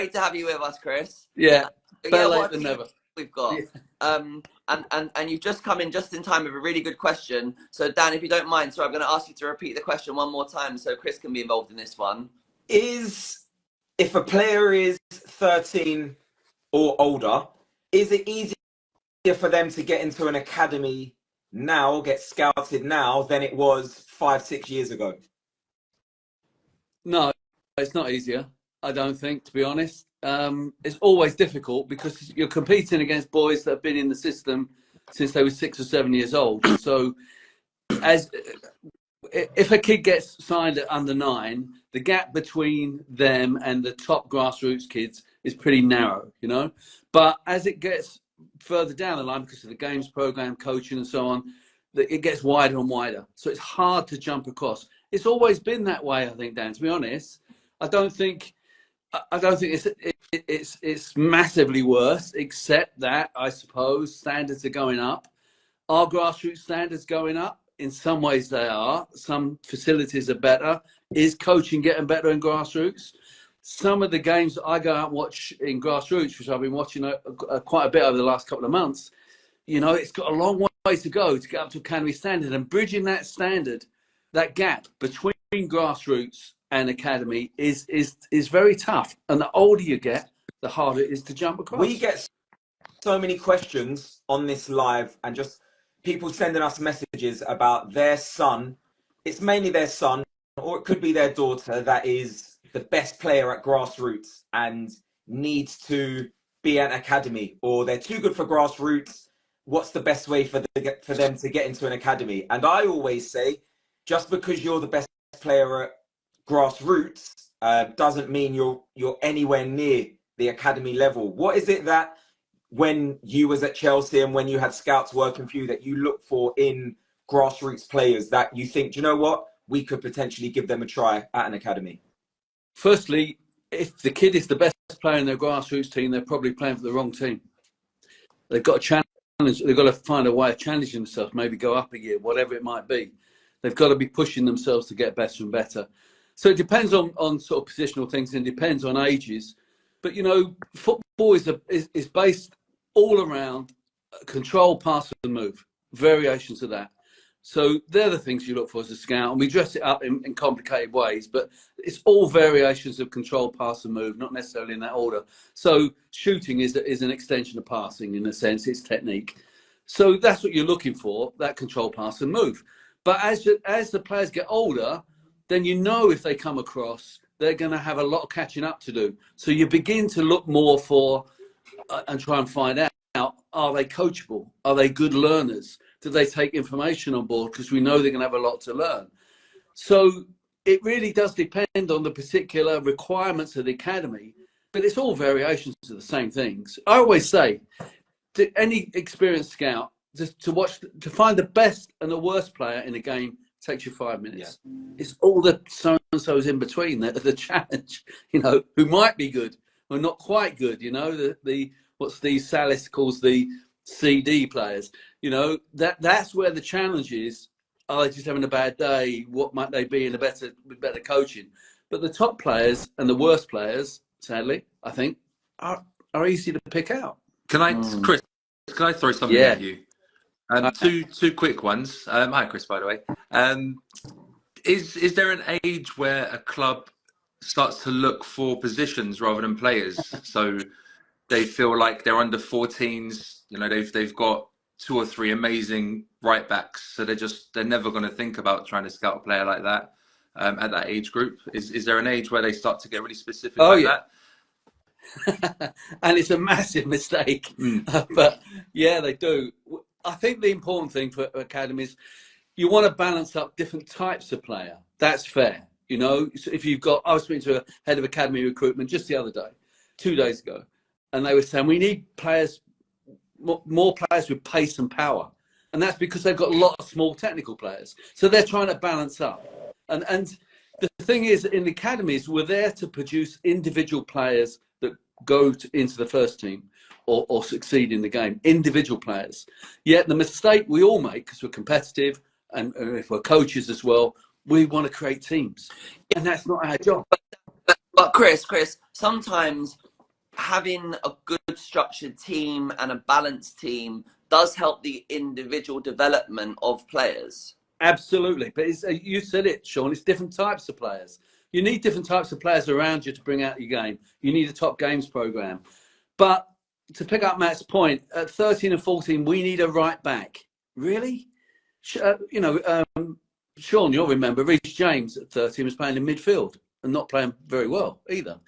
great to have you with us, Chris. Yeah, better what late than never. We've got. Yeah. And you've just come in just in time with a really good question. So Dan, if you don't mind, I'm going to ask you to repeat the question one more time so Chris can be involved in this one. If a player is 13 or older, is it easier for them to get into an academy now, get scouted now, than it was 5-6 years ago? No, it's not easier, I don't think, to be honest. It's always difficult because you're competing against boys that have been in the system since they were 6 or 7 years old. So if a kid gets signed at under 9, the gap between them and the top grassroots kids is pretty narrow, you know. But as it gets further down the line, because of the games program, coaching and so on, it gets wider and wider. So it's hard to jump across. It's always been that way, I think, Dan, to be honest. I don't think it's massively worse, except that, I suppose, standards are going up. Are grassroots standards going up? In some ways they are. Some facilities are better. Is coaching getting better in grassroots? Some of the games that I go out and watch in grassroots, which I've been watching quite a bit over the last couple of months, you know, it's got a long way to go to get up to academy standard, and bridging that standard, that gap between grassroots and academy is very tough. And the older you get, the harder it is to jump across. We get so many questions on this live, and just people sending us messages about their son. It's mainly their son, or it could be their daughter, that is the best player at grassroots and needs to be at an academy, or they're too good for grassroots. What's the best way for them to get into an academy? And I always say, just because you're the best player at grassroots doesn't mean you're anywhere near the academy level. What is it that, when you was at Chelsea and when you had scouts working for you, that you look for in grassroots players that you think, do you know what, we could potentially give them a try at an academy? Firstly, if the kid is the best player in their grassroots team, they're probably playing for the wrong team. They've got to challenge. They've got to find a way of challenging themselves, maybe go up a year, whatever it might be. They've got to be pushing themselves to get better and better. So it depends on sort of positional things, and depends on ages. But, you know, football is based all around control, pass and move, variations of that. So they're the things you look for as a scout, and we dress it up in complicated ways, but it's all variations of control, pass and move, not necessarily in that order. So shooting is an extension of passing, in a sense. It's technique. So that's what you're looking for, that control, pass and move. But as the players get older, then you know if they come across, they're going to have a lot of catching up to do. So you begin to look more for and try and find out, are they coachable? Are they good learners? Do they take information on board? Because we know they're going to have a lot to learn. So it really does depend on the particular requirements of the academy, but it's all variations of the same things. I always say to any experienced scout, to find the best and the worst player in a game takes you 5 minutes. Yeah. It's all the so-and-sos in between that are the challenge, you know, who might be good or not quite good, you know, what Steve Salis calls the CD players. You know, that's where the challenge is. Are they just having a bad day? What might they be in with better coaching? But the top players and the worst players, sadly, I think, are easy to pick out. Chris, can I throw something at you? Two quick ones. Hi, Chris, by the way. Is there an age where a club starts to look for positions rather than players? So they feel like they're under 14s. You know, they've got 2 or 3 amazing right backs, so they're never going to think about trying to scout a player like that at that age group. Is there an age where they start to get really specific that? And it's a massive mistake. But yeah, they do. I think the important thing for academies, you want to balance up different types of player. That's fair. You know, so if I was speaking to a head of academy recruitment just the other day, 2 days ago, and they were saying we need players, more players with pace and power. And that's because they've got a lot of small technical players. So they're trying to balance up. And the thing is, in the academies, we're there to produce individual players that go into the first team or succeed in the game, individual players. Yet the mistake we all make, because we're competitive and if we're coaches as well, we want to create teams. And that's not our job. But Chris, sometimes having a good structured team and a balanced team does help the individual development of players. Absolutely. But you said it, Sean, it's different types of players. You need different types of players around you to bring out your game. You need a top games program. But to pick up Matt's point, at 13 and 14, we need a right back. Really? Sean, you'll remember, Reece James at 13 was playing in midfield and not playing very well either,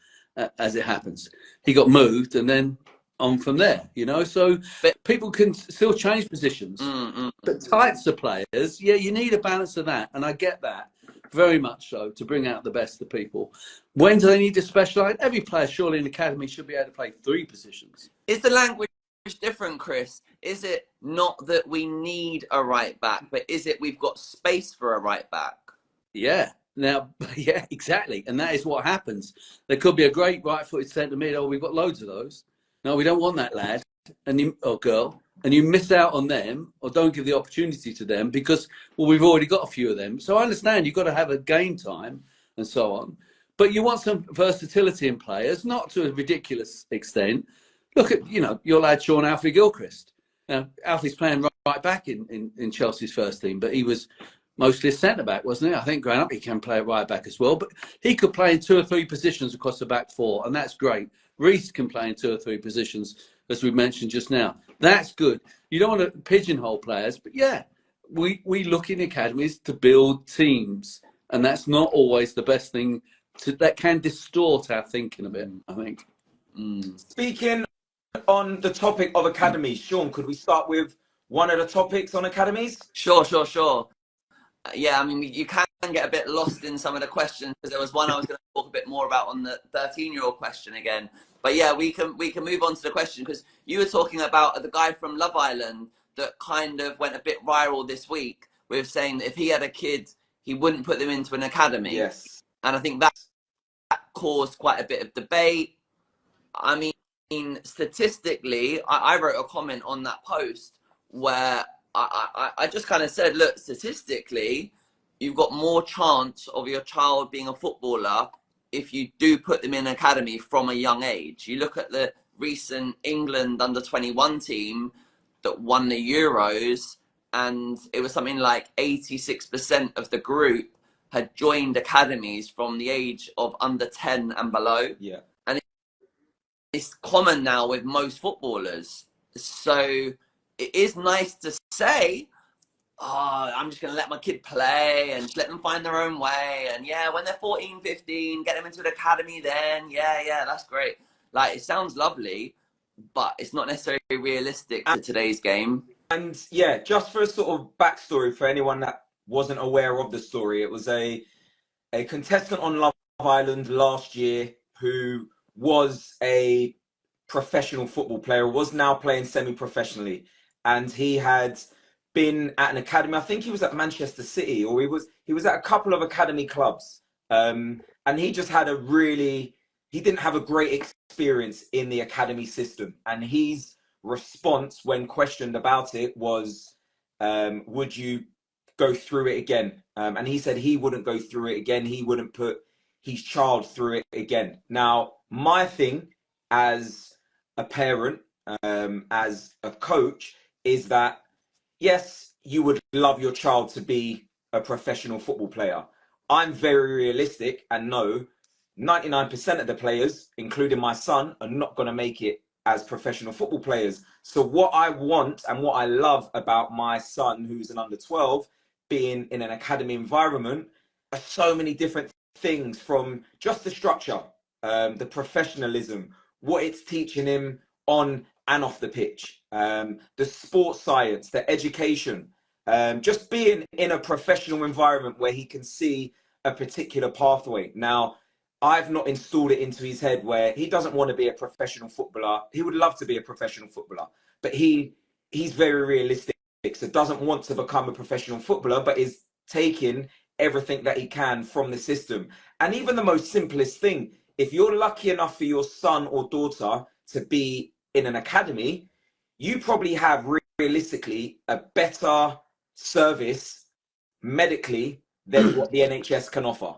as it happens. He got moved and then on from there, So but people can still change positions. But types of players, yeah, you need a balance of that. And I get that very much so, to bring out the best of people. When do they need to specialise? Every player surely in the academy should be able to play 3 positions. Is the language different, Chris? Is it not that we need a right back, but is it we've got space for a right back? Yeah. Now, yeah, exactly. And that is what happens. There could be a great right-footed centre mid. Oh, we've got loads of those. No, we don't want that lad or girl. And you miss out on them or don't give the opportunity to them because, well, we've already got a few of them. So I understand you've got to have a game time and so on. But you want some versatility in players, not to a ridiculous extent. Look at, your lad, Sean Alfie Gilchrist. Now, Alfie's playing right back in Chelsea's first team, but he was mostly a centre-back, wasn't he? I think growing up he can play right back as well. But he could play in 2 or 3 positions across the back 4, and that's great. Reece can play in 2 or 3 positions, as we mentioned just now. That's good. You don't want to pigeonhole players, but yeah, we look in academies to build teams, and that's not always the best thing. That can distort our thinking a bit, I think. Speaking on the topic of academies, Sean, could we start with one of the topics on academies? Sure. Yeah, I mean, you can get a bit lost in some of the questions because there was one I was going to talk a bit more about on the 13-year-old question again. But yeah, we can move on to the question because you were talking about the guy from Love Island that kind of went a bit viral this week with saying that if he had a kid, he wouldn't put them into an academy. Yes. And I think that caused quite a bit of debate. I mean, statistically, I wrote a comment on that post where I just kind of said, look, statistically, you've got more chance of your child being a footballer if you do put them in an academy from a young age. You look at the recent England under-21 team that won the Euros, and it was something like 86% of the group had joined academies from the age of under 10 and below. Yeah. And it's common now with most footballers. So it is nice to say, oh, I'm just going to let my kid play and just let them find their own way. And yeah, when they're 14, 15, get them into an academy then. Yeah, that's great. Like, it sounds lovely, but it's not necessarily realistic to today's game. And yeah, just for a sort of backstory for anyone that wasn't aware of the story, it was a contestant on Love Island last year who was a professional football player, was now playing semi-professionally. And he had been at an academy. I think he was at Manchester City, or he was at a couple of academy clubs. And he just had he didn't have a great experience in the academy system. And his response when questioned about it was, would you go through it again? And he said he wouldn't go through it again. He wouldn't put his child through it again. Now, my thing as a parent, as a coach, is that yes, you would love your child to be a professional football player. I'm very realistic and know 99% of the players, including my son, are not going to make it as professional football players. So what I want and what I love about my son, who's an under 12, being in an academy environment, are so many different things, from just the structure, the professionalism, what it's teaching him on and off the pitch, the sports science, the education, just being in a professional environment where he can see a particular pathway. Now, I've not installed it into his head where he doesn't want to be a professional footballer. He would love to be a professional footballer, but he's very realistic, so doesn't want to become a professional footballer, but is taking everything that he can from the system. And even the most simplest thing, if you're lucky enough for your son or daughter to be in an academy, you probably have realistically a better service medically than what the NHS can offer.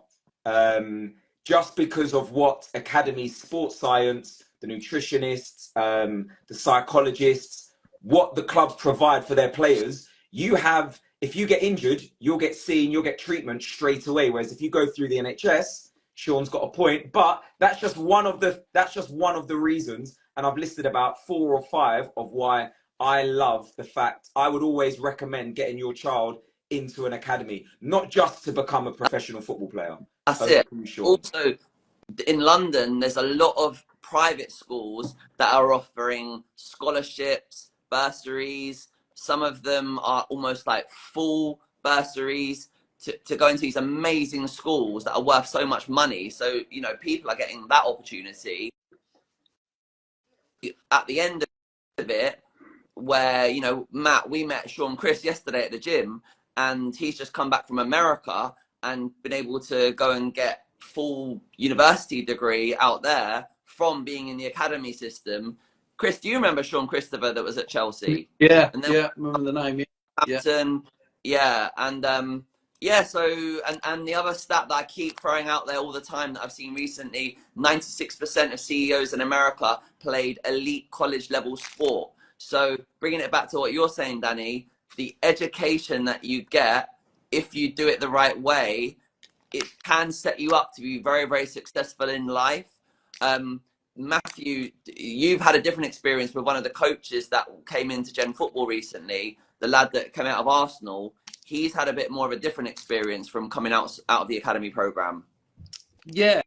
just because of what academies, sports science, the nutritionists, the psychologists, what the clubs provide for their players. You have, if you get injured, you'll get seen, you'll get treatment straight away. Whereas if you go through the NHS, Sean's got a point, but that's just one of the reasons. And I've listed about 4 or 5 of why I love the fact I would always recommend getting your child into an academy, not just to become a professional football player. That's it. Also, in London, there's a lot of private schools that are offering scholarships, bursaries. Some of them are almost like full bursaries to go into these amazing schools that are worth so much money. So, you know, people are getting that opportunity. At the end of it, where, you know, Matt, we met Sean Chris yesterday at the gym, and he's just come back from America and been able to go and get full university degree out there from being in the academy system. Chris, do you remember Sean Christopher that was at Chelsea? Yeah, and then yeah, remember the name. Hampton, yeah, and yeah. So, and the other stat that I keep throwing out there all the time that I've seen recently: 96% of CEOs in America played elite college level sport. So, bringing it back to what you're saying, Danny, the education that you get, if you do it the right way, it can set you up to be very, very successful in life. Matthew, you've had a different experience with one of the coaches that came into Gen Football recently, the lad that came out of Arsenal. He's had a bit more of a different experience from coming out of the academy program. Yeah,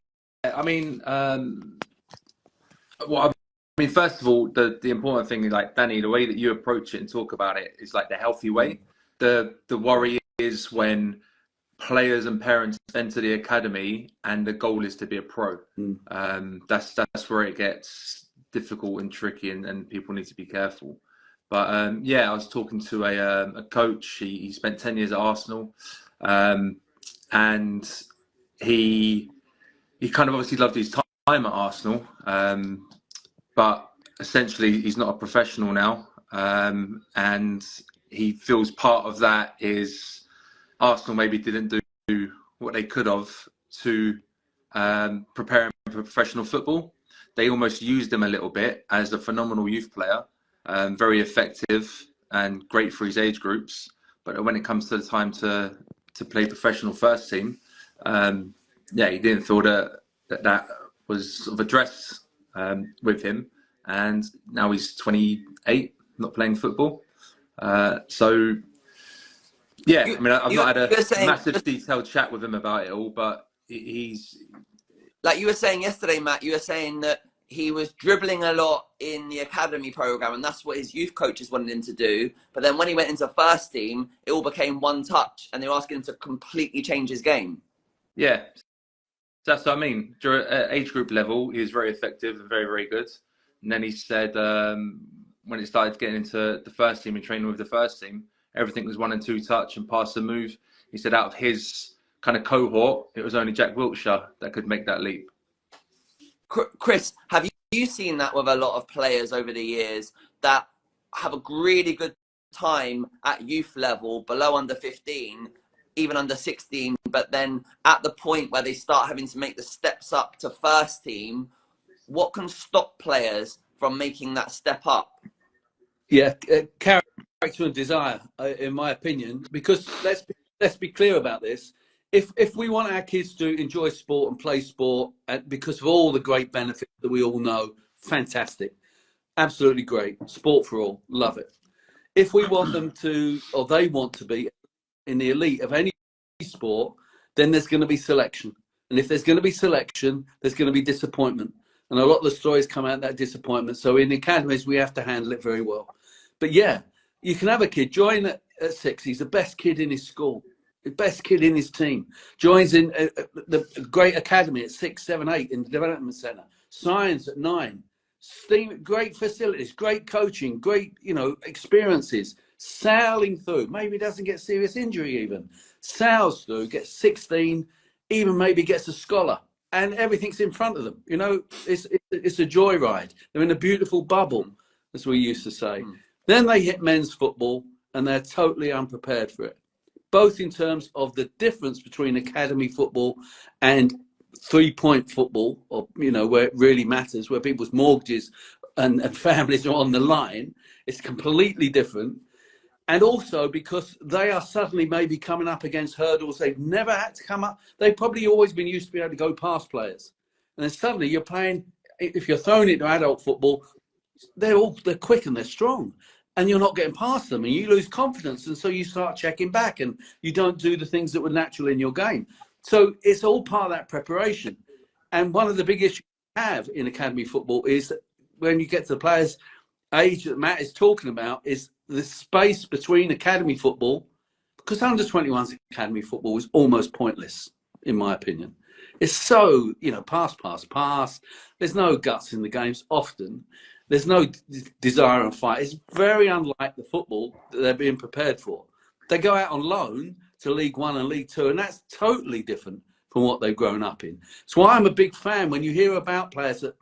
I mean, first of all, the important thing is, like, Danny, the way that you approach it and talk about it is like the healthy way. The worry is when players and parents enter the academy and the goal is to be a pro. That's where it gets difficult and tricky, and people need to be careful. But yeah, I was talking to a coach. He spent 10 years at Arsenal, and he kind of obviously loved his time at Arsenal, but essentially he's not a professional now, and he feels part of that is Arsenal maybe didn't do what they could have to prepare him for professional football. They almost used him a little bit as a phenomenal youth player, very effective and great for his age groups. But when it comes to the time to play professional first team, yeah, he didn't feel that was sort of addressed with him. And now he's 28, not playing football. So, yeah, I mean, I've not had a massive detailed chat with him about it all, but he's... Like you were saying yesterday, Matt, you were saying that he was dribbling a lot in the academy program, and that's what his youth coaches wanted him to do. But then when he went into first team, it all became one touch, and they were asking him to completely change his game. Yeah, that's what I mean. At age group level, he was very effective and very, very good. And then he said when it started getting into the first team and training with the first team, everything was 1 and 2 touch and pass and move. He said out of his kind of cohort, it was only Jack Wiltshire that could make that leap. Chris, have you seen that with a lot of players over the years that have a really good time at youth level, below under 15, even under 16, but then at the point where they start having to make the steps up to first team, what can stop players from making that step up? Yeah, character and desire, in my opinion, because let's be clear about this. If we want our kids to enjoy sport and play sport, because of all the great benefits that we all know, fantastic, absolutely great, sport for all, love it. If we want them to, or they want to be in the elite of any sport, then there's going to be selection. And if there's going to be selection, there's going to be disappointment. And a lot of the stories come out of that disappointment. So in the academies, we have to handle it very well. But yeah, you can have a kid join at 6. He's the best kid in his school, the best kid in his team. Joins in the great academy at 6, 7, 8 in the development centre. Science at 9. Great facilities, great coaching, great, experiences. Sailing through, maybe doesn't get serious injury even. Sails through, gets 16, even maybe gets a scholar. And everything's in front of them. It's a joyride. They're in a beautiful bubble, as we used to say. Then they hit men's football, and they're totally unprepared for it. Both in terms of the difference between academy football and 3-point football, or where it really matters, where people's mortgages and families are on the line. It's completely different. And also because they are suddenly maybe coming up against hurdles they've never had to come up. They've probably always been used to be able to go past players. And then suddenly you're playing, if you're thrown into adult football, they're quick and they're strong. And you're not getting past them, and you lose confidence. And so you start checking back, and you don't do the things that were natural in your game. So it's all part of that preparation. And one of the big issues we have in academy football is that when you get to the players' age that Matt is talking about, is the space between academy football, because under 21's academy football is almost pointless, in my opinion. It's so, pass, pass, pass. There's no guts in the games often. There's no desire and fight. It's very unlike the football that they're being prepared for. They go out on loan to League One and League Two, and that's totally different from what they've grown up in. So I'm a big fan when you hear about players at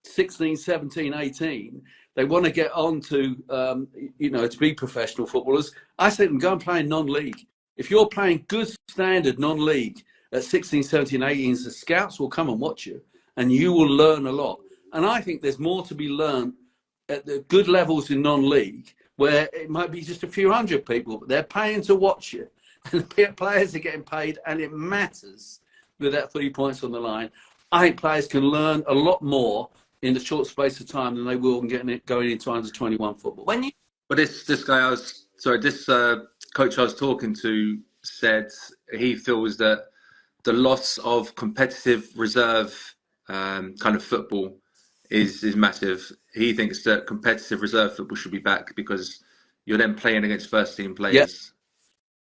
16, 17, 18, they want to get on to, to be professional footballers. I say to them, go and play in non-league. If you're playing good standard non-league at 16, 17, 18, the scouts will come and watch you, and you will learn a lot. And I think there's more to be learned at the good levels in non-league, where it might be just a few hundred people, but they're paying to watch you. And the players are getting paid, and it matters with that 3 points on the line. I think players can learn a lot more in the short space of time than they will going into under 21 football. But this coach I was talking to said he feels that the loss of competitive reserve kind of football is massive. He thinks that competitive reserve football should be back because you're then playing against first team players.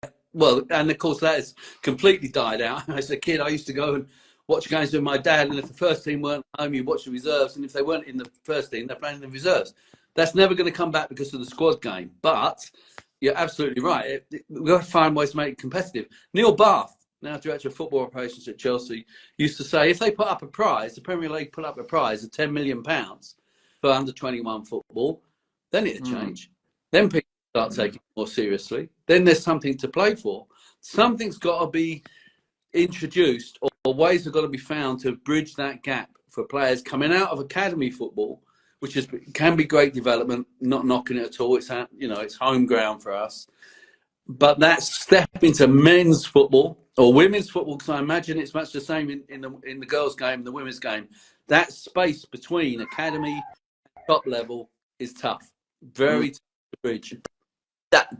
Yeah. Well, and of course that has completely died out. As a kid, I used to go and watch games with my dad, and if the first team weren't home, you watch the reserves, and if they weren't in the first team, they're playing in the reserves. That's never going to come back because of the squad game. But you're absolutely right. We've got to find ways to make it competitive. Neil Bath, now Director of Football Operations at Chelsea, used to say if they put up a prize, the Premier League put up a prize of £10 million for under 21 football, then it'll change. Then people start taking it more seriously. Then there's something to play for. Something's got to be introduced, or ways have got to be found to bridge that gap for players coming out of academy football, which can be great development, not knocking it at all. It's it's home ground for us. But that step into men's football or women's football, because I imagine it's much the same in the girls' game and the women's game. That space between academy and top level is tough, very tough to bridge.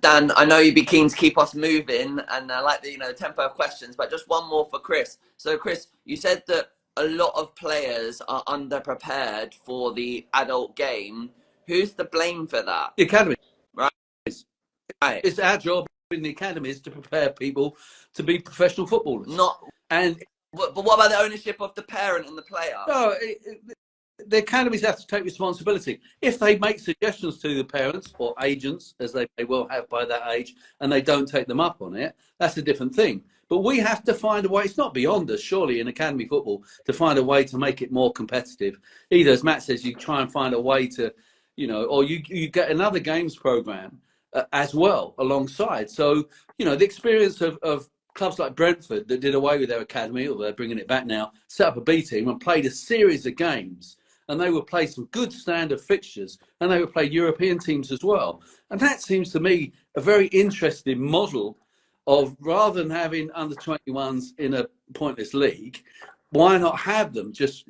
Dan, I know you'd be keen to keep us moving, and I like the tempo of questions, but just one more for Chris. So, Chris, you said that a lot of players are underprepared for the adult game. Who's to blame for that? The academy, right? It's our job in the academies to prepare people to be professional footballers. But what about the ownership of the parent and the player? No, the academies have to take responsibility. If they make suggestions to the parents or agents, as they may well have by that age, and they don't take them up on it, that's a different thing. But we have to find a way. It's not beyond us, surely, in academy football, to find a way to make it more competitive. Either, as Matt says, you try and find a way to, or you get another games program as well alongside. So, the experience of clubs like Brentford that did away with their academy, or they're bringing it back now, set up a B team and played a series of games. And they would play some good standard fixtures, and they would play European teams as well. And that seems to me a very interesting model of, rather than having under 21s in a pointless league, why not have them just,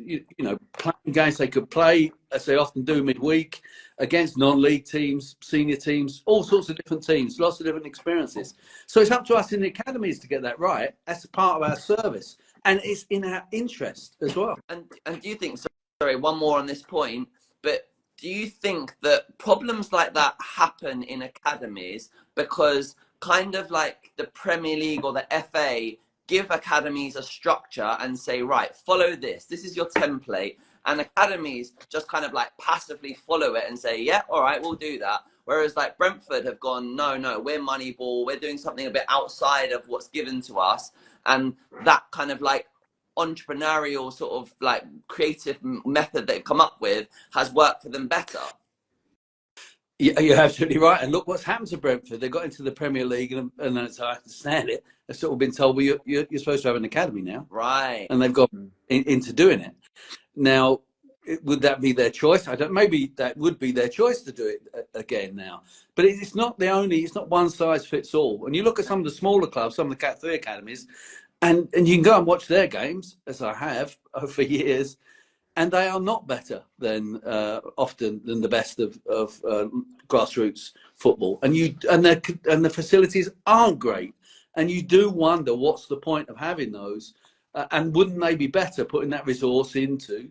playing games they could play, as they often do midweek, against non-league teams, senior teams, all sorts of different teams, lots of different experiences. So it's up to us in the academies to get that right. That's a part of our service, and it's in our interest as well. And do you think, sorry, one more on this point, but do you think that problems like that happen in academies because kind of like the Premier League or the FA give academies a structure and say, right, follow this. This is your template. And academies just kind of like passively follow it and say, yeah, all right, we'll do that. Whereas like Brentford have gone, no, we're Moneyball. We're doing something a bit outside of what's given to us. And that kind of like entrepreneurial sort of like creative method they've come up with has worked for them better. Yeah, you're absolutely right. And look what's happened to Brentford. They got into the Premier League, and as I understand it, they've sort of been told, well, you're supposed to have an academy now. Right. And they've got into doing it. Now, would that be their choice? I don't. Maybe that would be their choice to do it again now. But it's not the only. It's not one size fits all. And you look at some of the smaller clubs, some of the Cat 3 academies, and you can go and watch their games, as I have for years, and they are not better than often than the best of grassroots football. And the facilities aren't great. And you do wonder what's the point of having those, and wouldn't they be better putting that resource into,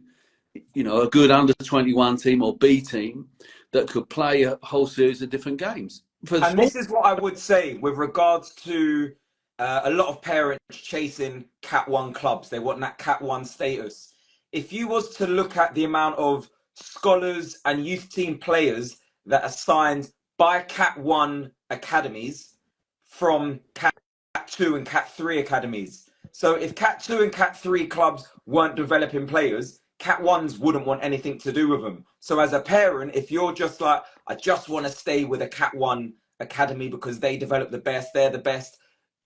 you know, a good under-21 team or B team that could play a whole series of different games. And this is what I would say with regards to a lot of parents chasing Cat 1 clubs. They want that Cat 1 status. If you was to look at the amount of scholars and youth team players that are signed by Cat 1 academies from Cat 2 and Cat 3 academies. So if Cat 2 and Cat 3 clubs weren't developing players, Cat 1s wouldn't want anything to do with them. So as a parent, if you're just like, I just want to stay with a Cat 1 academy because they develop the best, they're the best,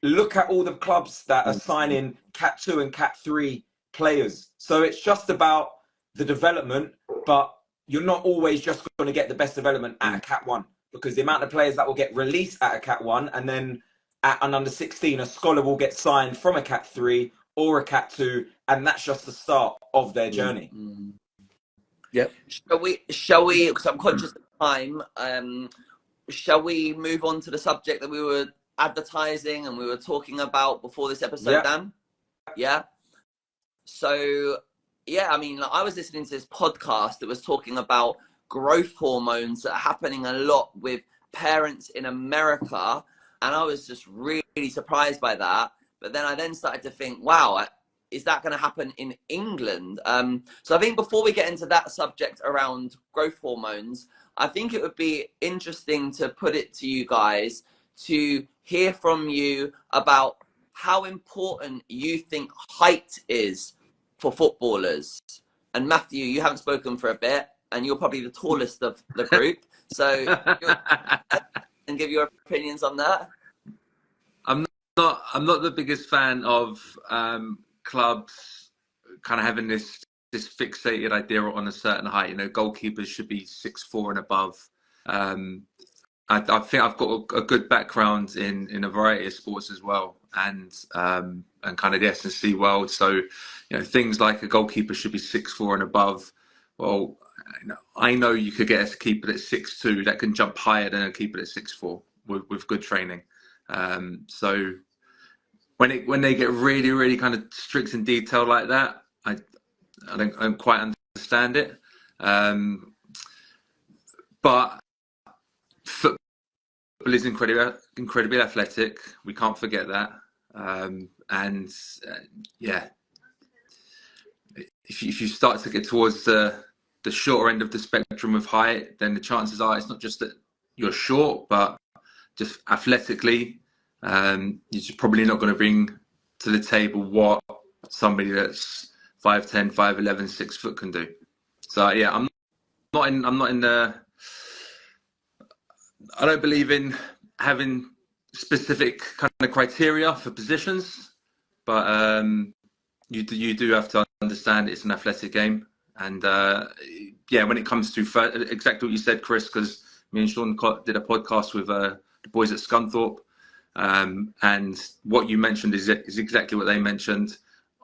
look at all the clubs that are signing Cat 2 and Cat 3 players. So it's just about the development, but you're not always just going to get the best development at a Cat 1, because the amount of players that will get released at a Cat 1 and then at an under 16, a scholar will get signed from a Cat 3 or a Cat 2, and that's just the start of their journey. Yep. Shall we, because I'm conscious of time, shall we move on to the subject that we were advertising and we were talking about before this episode, Dan? Yeah. So, yeah, I mean, I was listening to this podcast that was talking about growth hormones that are happening a lot with parents in America, and I was just really surprised by that. But then I started to think, wow, is that going to happen in England? So I think before we get into that subject around growth hormones, I think it would be interesting to put it to you guys to hear from you about how important you think height is for footballers. And Matthew, you haven't spoken for a bit, and you're probably the tallest of the group. So and give your opinions on that. I'm not the biggest fan of clubs kind of having this fixated idea on a certain height. You know, goalkeepers should be 6'4" and above. I think I've got a good background in a variety of sports as well, and kind of the S&C world. So, you know, things like a goalkeeper should be 6'4" and above. Well, I know you could get a keeper that's 6'2" that can jump higher than a keeper that's 6'4" with good training. So when they get really, really kind of strict and detailed like that, I don't quite understand it. But football is incredibly athletic. We can't forget that. Yeah, if you start to get towards the shorter end of the spectrum of height, then the chances are it's not just that you're short, but just athletically, you're just probably not going to bring to the table what somebody that's 5'10", 5'11", 6 foot can do. So yeah, I don't believe in having specific kind of criteria for positions, but you do have to understand it's an athletic game. And yeah, when it comes to exactly what you said, Chris, because me and Sean did a podcast with the boys at Scunthorpe, and what you mentioned is exactly what they mentioned.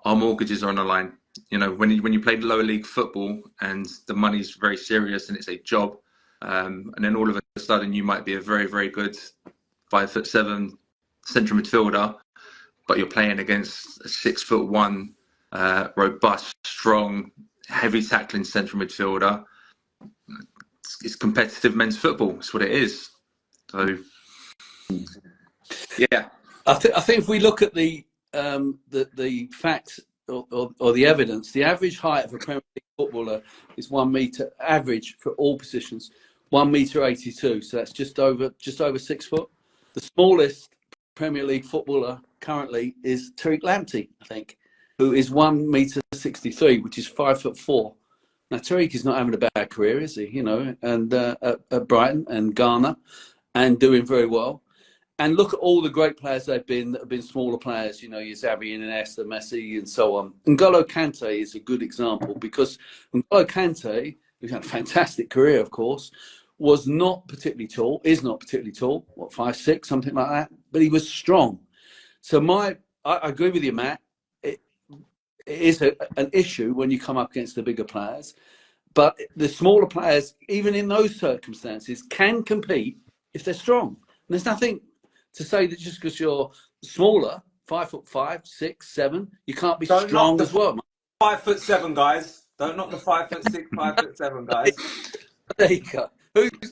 Our mortgages are on the line. You know, when you play lower league football and the money's very serious and it's a job, and then all of a sudden you might be a very, very good 5'7" central midfielder, but you're playing against a 6'1", robust, strong, heavy tackling central midfielder. It's competitive men's football. It's what it is. So, yeah. I think if we look at the facts or the evidence, the average height of a Premier League footballer is 1 metre, average for all positions, 1.82 m. So that's just over 6 foot. The smallest Premier League footballer currently is Tariq Lamptey, I think, who is 1.63 m, which is 5'4". Now Tariq is not having a bad career, is he? You know, and at Brighton and Ghana, and doing very well. And look at all the great players they've been that have been smaller players, you know, your Xavi and Iniesta, Messi, and so on. N'Golo Kante is a good example because N'Golo Kante, who's had a fantastic career, of course, was not particularly tall, is not particularly tall, what, 5'6", something like that, but he was strong. So I agree with you, Matt. It is an issue when you come up against the bigger players, but the smaller players, even in those circumstances, can compete if they're strong. And there's nothing to say that just because you're smaller, 5'5", 6, 7, you can't be strong as well. 5'7", guys. Don't knock the 5'6", 5'7", guys. There you go.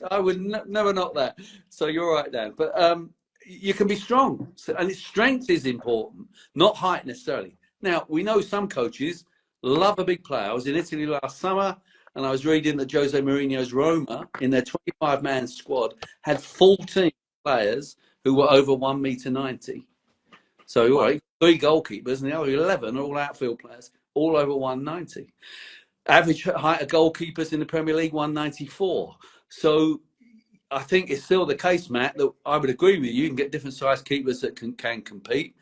I would never knock that. So you're right, Dan. But you can be strong, and strength is important, not height necessarily. Now we know some coaches love a big player. I was in Italy last summer, and I was reading that Jose Mourinho's Roma, in their 25-man squad, had 14 players who were over 1.90 m. So all right, 3 goalkeepers, and the other 11 are all outfield players, all over 1.90 m. Average height of goalkeepers in the Premier League, 1.94 m. So I think it's still the case, Matt, that I would agree with you. You can get different size keepers that can compete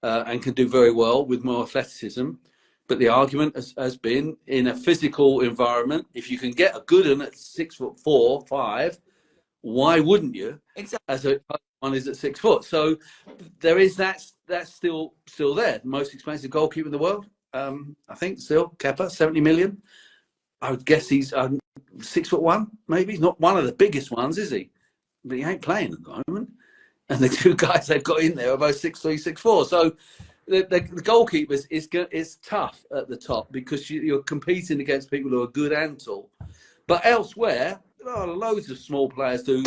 and can do very well with more athleticism. But the argument has been, in a physical environment, if you can get a good one at 6'4", 5, why wouldn't you? Exactly. As one is at 6 foot. So there is that's still there. The most expensive goalkeeper in the world, I think, still Kepa, 70 million. I would guess he's 6'1", maybe. He's not one of the biggest ones, is he? But he ain't playing at the moment. And the 2 guys they've got in there are both 6'3", 6'4". So the goalkeepers is tough at the top because you're competing against people who are good and tall. But elsewhere, there are loads of small players do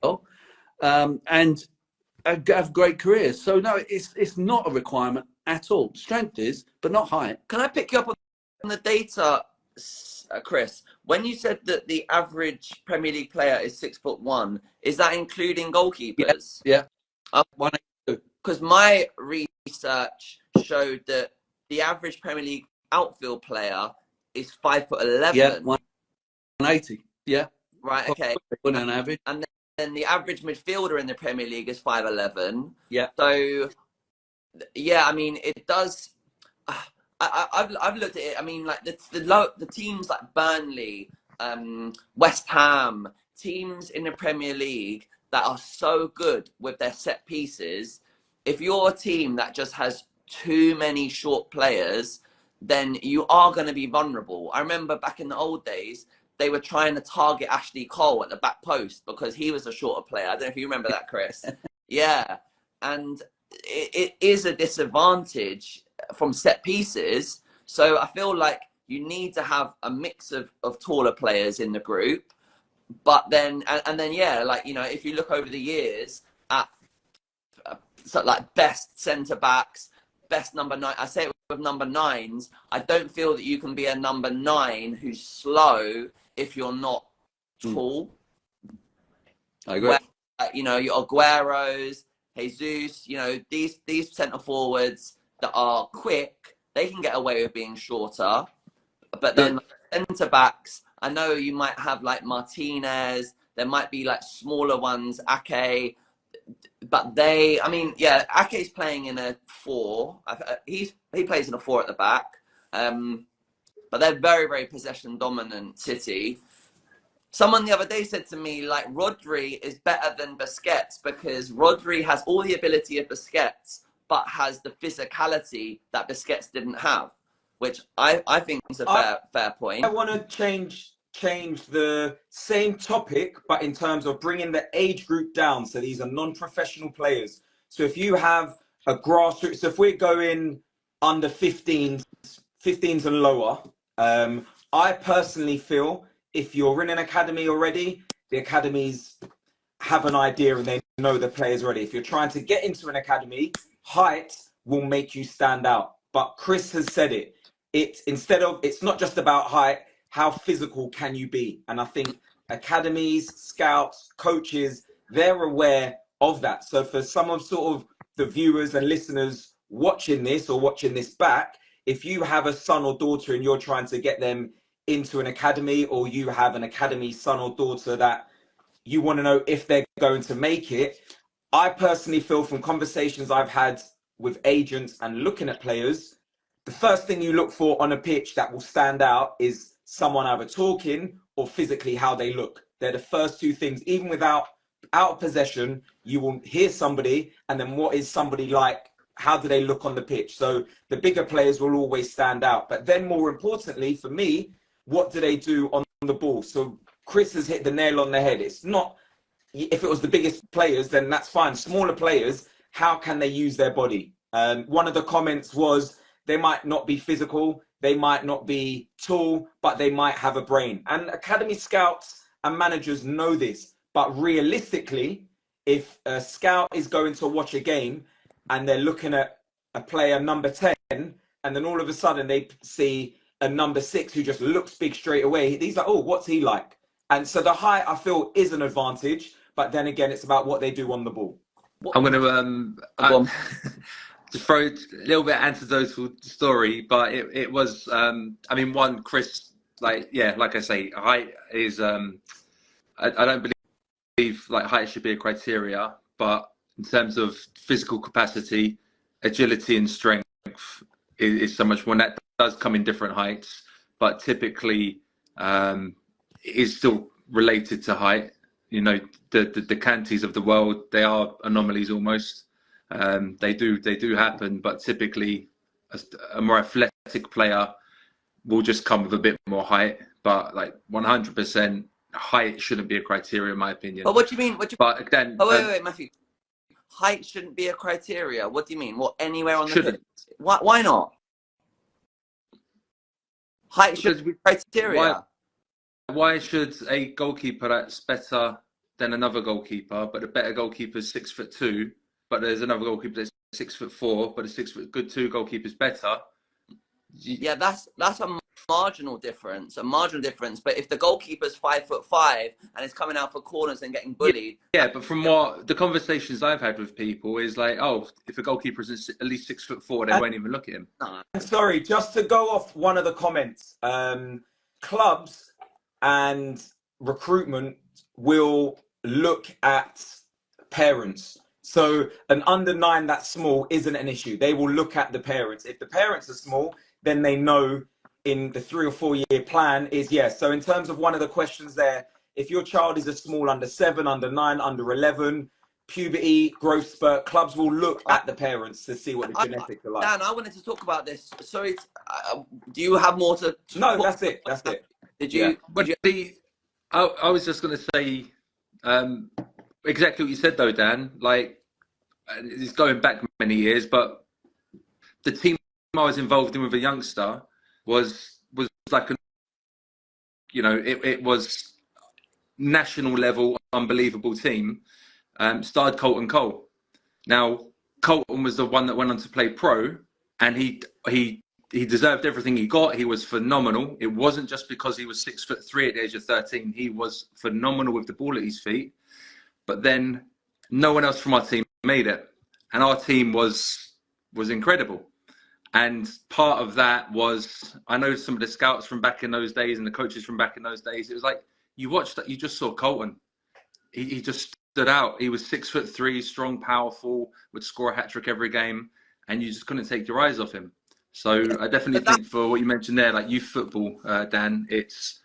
well and have great careers. So no, it's not a requirement at all. Strength is, but not height. Can I pick you up on the data, Chris? When you said that the average Premier League player is 6'1", is that including goalkeepers? Yeah. 182. Because my research showed that the average Premier League outfield player is 5'11". Yeah, 180. Yeah. Right. Okay. On average. And then the average midfielder in the Premier League is 5'11". Yeah. So, yeah, I mean, it does. I've looked at it. I mean, like the teams like Burnley, West Ham, teams in the Premier League that are so good with their set pieces. If you're a team that just has too many short players, then you are going to be vulnerable. I remember back in the old days, they were trying to target Ashley Cole at the back post because he was a shorter player. I don't know if you remember that, Chris. Yeah. And it is a disadvantage from set pieces. So I feel like you need to have a mix of taller players in the group. But then, and then, yeah, like, you know, if you look over the years at like best centre backs, best number 9, I say it with number 9s, I don't feel that you can be a number 9 who's slow if you're not tall. I agree. Where, you know, your Agueros, Jesus, you know, these centre forwards that are quick, they can get away with being shorter. But then centre backs, I know you might have like Martinez, there might be like smaller ones, Ake, but I mean, yeah, Ake's playing in a 4. He plays in a 4 at the back. But they're very, very possession dominant City. Someone the other day said to me, like, Rodri is better than Busquets because Rodri has all the ability of Busquets, but has the physicality that Busquets didn't have, which I think is a fair point. I want to change the same topic, but in terms of bringing the age group down. So these are non-professional players. So if you have a grassroots, so if we're going under 15s and lower, I personally feel if you're in an academy already, the academies have an idea and they know the players already. If you're trying to get into an academy, height will make you stand out. But Chris has said it. It's not just about height, how physical can you be? And I think academies, scouts, coaches, they're aware of that. So for some of sort of the viewers and listeners watching this or watching this back, if you have a son or daughter and you're trying to get them into an academy, or you have an academy son or daughter that you want to know if they're going to make it. I personally feel from conversations I've had with agents and looking at players, the first thing you look for on a pitch that will stand out is someone either talking or physically how they look. They're the first two things. Even without out of possession, you will hear somebody, and then what is somebody like? How do they look on the pitch? So the bigger players will always stand out. But then more importantly, for me, what do they do on the ball? So Chris has hit the nail on the head. It's not, if it was the biggest players, then that's fine. Smaller players, how can they use their body? One of the comments was, they might not be physical, they might not be tall, but they might have a brain. And academy scouts and managers know this. But realistically, if a scout is going to watch a game and they're looking at a player number 10, and then all of a sudden they see a number 6 who just looks big straight away, he's like, oh, what's he like? And so the height, I feel, is an advantage. But then again, it's about what they do on the ball. I'm going to to throw a little bit anecdotal story, but it was, I mean, one, Chris, like I say, height is, I don't believe like height should be a criteria, but in terms of physical capacity, agility and strength is so much more. That does come in different heights, but typically it is still related to height. You know, the Canties of the world, they are anomalies almost. They do happen, but typically a more athletic player will just come with a bit more height. But like 100%, height shouldn't be a criteria, in my opinion. But what do you mean? But then, wait, Matthew. Height shouldn't be a criteria. What do you mean? What, anywhere on the pitch? Why not? Height should be a criteria. Why should a goalkeeper that's better than another goalkeeper, but a better goalkeeper is 6'2", but there's another goalkeeper that's 6'4", but a 6'2" goalkeeper is better? Yeah, that's a marginal difference. But if the goalkeeper's 5'5" and is coming out for corners and getting bullied, yeah. But from what the conversations I've had with people is like, oh, if a goalkeeper is at least 6'4", they won't even look at him. Sorry, just to go off one of the comments, clubs and recruitment will look at parents. So an under 9 that's small isn't an issue. They will look at the parents. If the parents are small, then they know in the 3 or 4 year plan is yes. So in terms of one of the questions there, if your child is a small under 7, under 9, under 11, puberty, growth spurt, clubs will look at the parents to see what the genetics are like. Dan, I wanted to talk about this. Sorry, do you have more to? No, that's it. That's it. Did you? Yeah. I was just going to say exactly what you said, though, Dan. Like, it's going back many years, but the team I was involved in with a youngster was like it was national level, unbelievable team. Started Colton Cole. Now, Colton was the one that went on to play pro, and he deserved everything he got. He was phenomenal. It wasn't just because he was 6'3" at the age of 13. He was phenomenal with the ball at his feet. But then no one else from our team made it, and our team was incredible. And part of that was, I know some of the scouts from back in those days and the coaches from back in those days. It was like you watched that, you just saw Colton. He just stood out. He was 6'3", strong, powerful, would score a hat trick every game, and you just couldn't take your eyes off him. So I definitely think for what you mentioned there, like youth football, Dan, it's...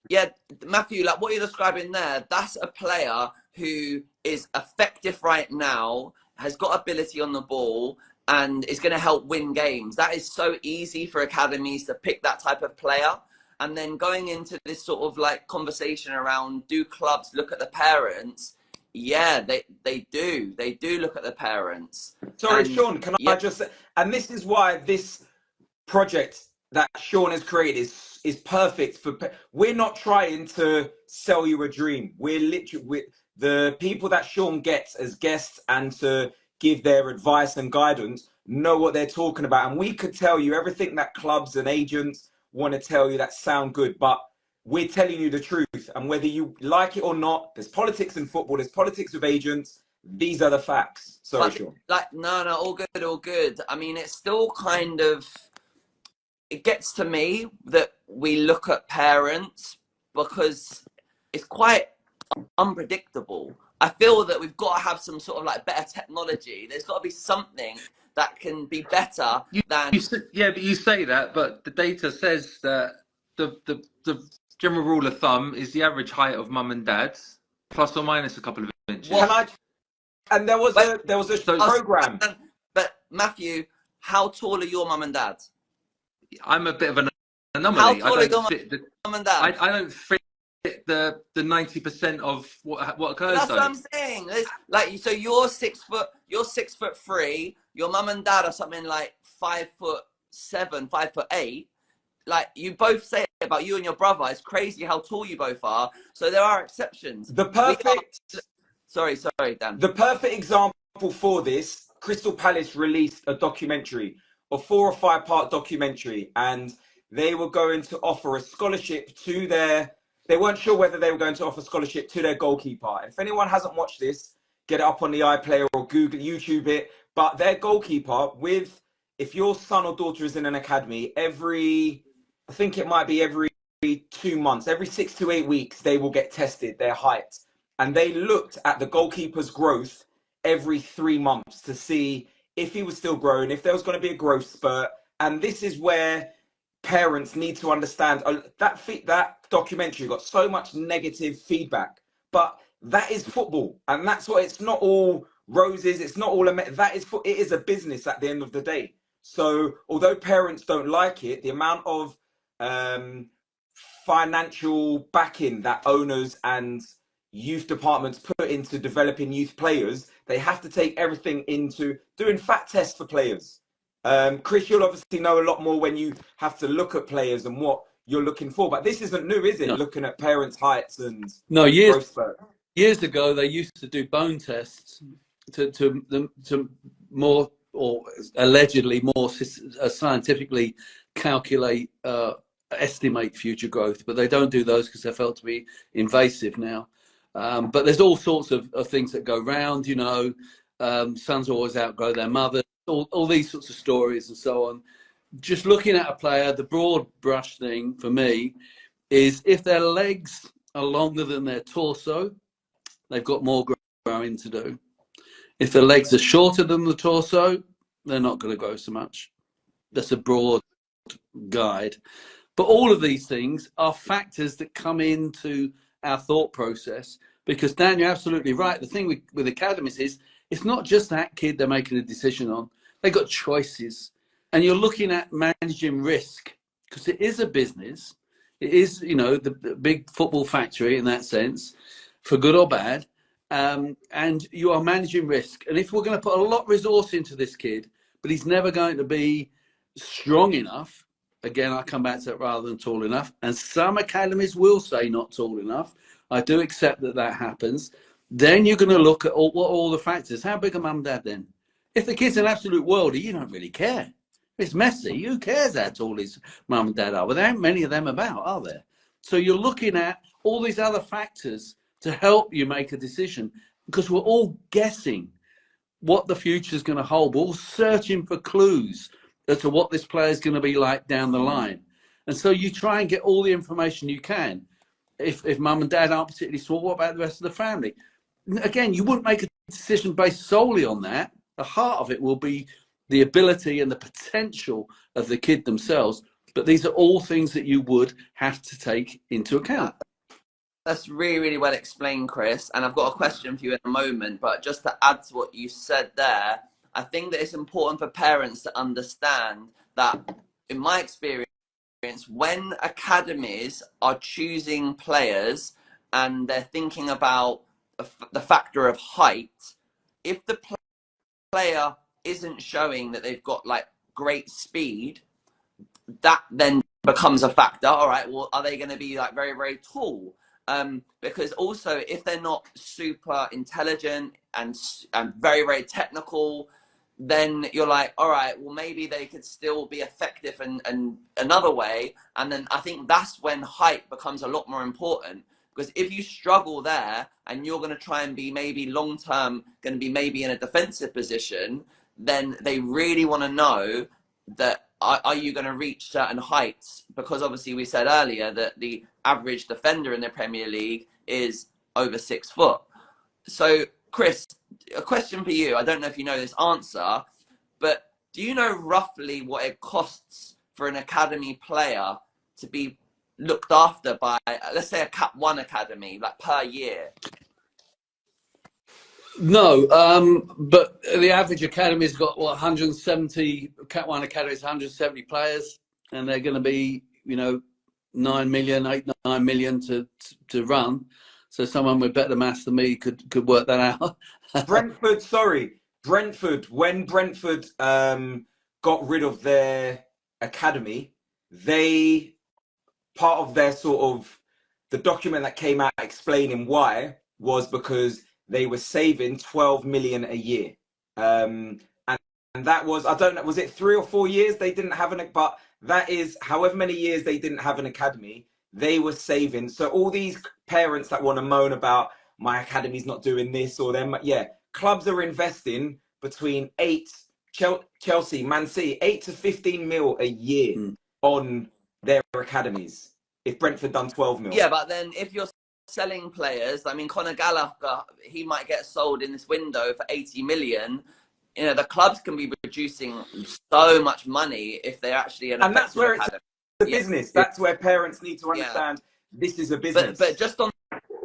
Yeah, Matthew, like what you're describing there, that's a player who is effective right now, has got ability on the ball, and is going to help win games. That is so easy for academies to pick that type of player. And then going into this sort of like conversation around, do clubs look at the parents? Yeah, they do. They do look at the parents. Sorry, and, Sean, can I just say, and this is why this project that Sean has created is perfect for. We're not trying to sell you a dream. We're literally the people that Sean gets as guests and to give their advice and guidance know what they're talking about. And we could tell you everything that clubs and agents want to tell you that sound good, but we're telling you the truth. And whether you like it or not, there's politics in football, there's politics with agents. These are the facts. Sorry, Sean. No, all good. I mean, it's still kind of, it gets to me that we look at parents because it's quite unpredictable. I feel that we've got to have some sort of like better technology. There's got to be something that can be better than. Yeah, but you say that, but the data says that the general rule of thumb is the average height of mum and dad's plus or minus a couple of inches. Can I? And there was a So program. But Matthew, how tall are your mum and dad? I'm a bit of an How anomaly. tall are your mum and dad? I don't fit the 90% of what occurs. That's though. what I'm saying. Like, so you're 6', you're 6'3". Your mum and dad are something like 5'7", 5'8". Like, you both say about you and your brother, it's crazy how tall you both are. So there are exceptions. Sorry, Dan. The perfect example for this, Crystal Palace released a documentary, a 4 or 5 part documentary, and they were going to offer a scholarship to they weren't sure whether they were going to offer scholarship to their goalkeeper. And if anyone hasn't watched this, get it up on the iPlayer or Google, YouTube it. But their goalkeeper, if your son or daughter is in an academy, I think it might be every 2 months, every 6 to 8 weeks, they will get tested, their height. And they looked at the goalkeeper's growth every 3 months to see if he was still growing, if there was going to be a growth spurt. And this is where parents need to understand that documentary got so much negative feedback, but that is football, and that's what it's not all roses. It's not all it is a business at the end of the day. So although parents don't like it, the amount of financial backing that owners and youth departments put into developing youth players, they have to take everything into doing fat tests for players. Chris, you'll obviously know a lot more when you have to look at players and what you're looking for. But this isn't new, is it? No. Looking at parents' heights and years ago they used to do bone tests to more, or allegedly more scientifically calculate, estimate future growth, but they don't do those because they're felt to be invasive now. But there's all sorts of things that go round, you know. Sons always outgrow their mother. All these sorts of stories and so on. Just looking at a player, the broad brush thing for me is if their legs are longer than their torso, they've got more growing to do. If their legs are shorter than the torso, they're not going to grow so much. That's a broad guide. But all of these things are factors that come into our thought process, because Dan, you're absolutely right. The thing with academies is it's not just that kid they're making a decision on. They've got choices. And you're looking at managing risk, because it is a business. It is, you know, the big football factory in that sense, for good or bad. And you are managing risk. And if we're going to put a lot of resource into this kid, but he's never going to be strong enough, again, I come back to it, rather than tall enough. And some academies will say not tall enough. I do accept that happens. Then you're going to look at all the factors. How big are mum and dad then? If the kid's an absolute worldie, you don't really care. If it's messy, who cares how tall his mum and dad are? Well, there aren't many of them about, are there? So you're looking at all these other factors to help you make a decision, because we're all guessing what the future is going to hold. We're all searching for clues as to what this player is going to be like down the line. And so you try and get all the information you can. If mum and dad aren't particularly small, what about the rest of the family? Again, you wouldn't make a decision based solely on that. The heart of it will be the ability and the potential of the kid themselves. But these are all things that you would have to take into account. That's really, really well explained, Chris. And I've got a question for you in a moment. But just to add to what you said there, I think that it's important for parents to understand that, in my experience, when academies are choosing players and they're thinking about the factor of height, if the player isn't showing that they've got like great speed, that then becomes a factor. All right, well, are they going to be like very, very tall? Because also, if they're not super intelligent and very, very technical, then you're like, all right, well, maybe they could still be effective in another way. And then I think that's when height becomes a lot more important. Because if you struggle there and you're going to try and be maybe long-term, going to be maybe in a defensive position, then they really want to know that are you going to reach certain heights? Because obviously we said earlier that the average defender in the Premier League is over 6 foot. So, Chris, a question for you. I don't know if you know this answer, but do you know roughly what it costs for an academy player to be looked after by, let's say, a Cat 1 academy, like per year? No, but the average academy's got, what, 170, Cat 1 academy's 170 players, and they're going to be, 9 million, 8, 9 million to run. So someone with better maths than me could work that out. Brentford, when Brentford got rid of their academy, part of their sort of, the document that came out explaining why was because they were saving 12 million a year. And that was, I don't know, was it 3 or 4 years they didn't have but that is however many years they didn't have an academy, they were saving. So all these parents that want to moan about my academy's not doing this or them, clubs are investing between Chelsea, Man City, 8 to 15 mil a year on their academies. If Brentford done 12 mil. Yeah, but then if you're selling players, I mean, Conor Gallagher, he might get sold in this window for 80 million. The clubs can be reducing so much money if they're actually an and that's where academy. It's the business. That's where parents need to understand this is a business. But just on